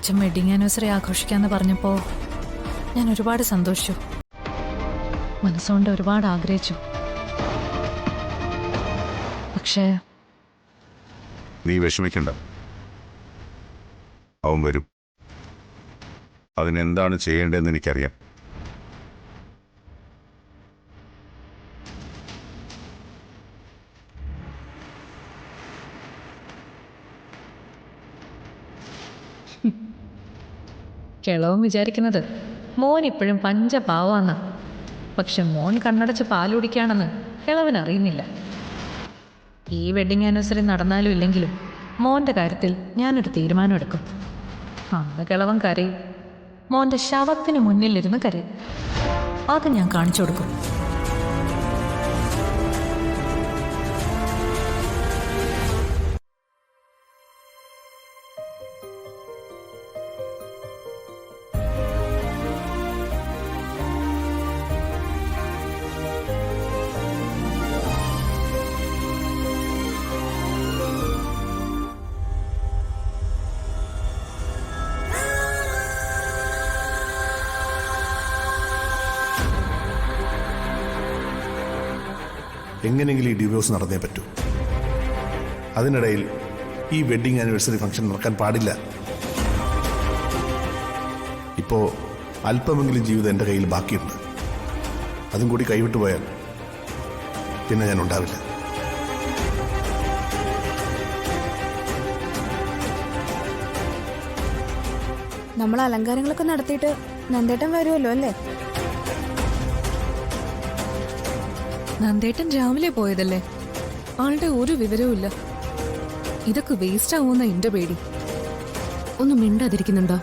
അച്ഛൻ wedding anniversary ആഘോഷിക്കാന്ന് പറഞ്ഞപ്പോൾ ഞാൻ ഒരുപാട് സന്തോഷിച്ചു. മനസ്സുകൊണ്ട് ഒരുപാട് ആഗ്രഹിച്ചു. പക്ഷേ നീ വിഷമിക്കണ്ട, അവൻ വരും. അതിനെന്താണ് ചെയ്യേണ്ടതെന്ന് എനിക്കറിയാം. കിളവും വിചാരിക്കുന്നത് മോൻ ഇപ്പോഴും പഞ്ചപാവാന്ന്. പക്ഷെ മോൻ കണ്ണടച്ച് പാലുടിക്കുകയാണെന്ന് കിളവൻ അറിയുന്നില്ല. ഈ വെഡിങ് ആനിവേഴ്സറി നടന്നാലും ഇല്ലെങ്കിലും മോൻ്റെ കാര്യത്തിൽ ഞാനൊരു തീരുമാനമെടുക്കും. അന്ന് കിളവൻ കരയും, മോൻ്റെ ശവത്തിന് മുന്നിലിരുന്ന് കരയും. അത് ഞാൻ കാണിച്ചു കൊടുക്കും. എങ്ങനെയെങ്കിലും ഈ ഡിവോഴ്സ് നടന്നേ പറ്റൂ. അതിനിടയിൽ ഈ വെഡിങ് ആനിവേഴ്സറി ഫംഗ്ഷൻ നടക്കാൻ പാടില്ല. ഇപ്പോ അല്പമെങ്കിലും ജീവിതം എൻ്റെ കയ്യിൽ ബാക്കിയുണ്ട്. അതും കൂടി കൈവിട്ടു പോയാൽ പിന്നെ ഞാൻ ഉണ്ടാവില്ല. നമ്മൾ അലങ്കാരങ്ങളൊക്കെ നടത്തിയിട്ട് നന്ദേട്ടൻ വരുമല്ലോ അല്ലേ? നന്ദേട്ടൻ രാവിലെ പോയതല്ലേ, ആളുടെ ഒരു വിവരവുമില്ല. ഇതൊക്കെ വേസ്റ്റ് ആവുമെന്ന എന്റെ പേടി. ഒന്നും മിണ്ടാതിരിക്കുന്നുണ്ടോ?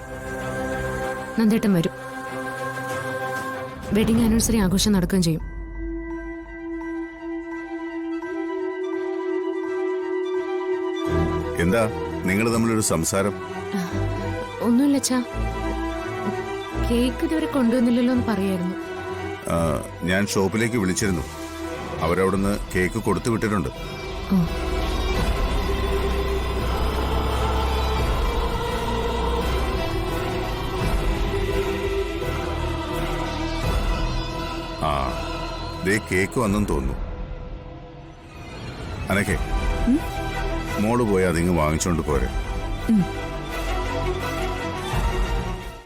നന്ദേട്ടൻ വരും. വെഡിങ് ആനിവേഴ്സറി ആഘോഷം നടക്കുകയും ചെയ്യും. എന്താ നിങ്ങൾ തമ്മിലൊരു സംസാരം? ഒന്നുമില്ല അച്ഛാ, കേക്ക് ഇതുവരെ കൊണ്ടുവന്നില്ലല്ലോ എന്ന് പറയായിരുന്നു. ഞാൻ ഷോപ്പിലേക്ക് വിളിച്ചിരുന്നു. അവരവിടുന്ന് കേക്ക് കൊടുത്തു വിട്ടിട്ടുണ്ട്. ആ, ദേ കേക്ക് വന്നെന്ന് തോന്നുന്നു. അനക്കെ മോള് പോയി അതിങ്ങ് വാങ്ങിച്ചോണ്ട് പോരെ.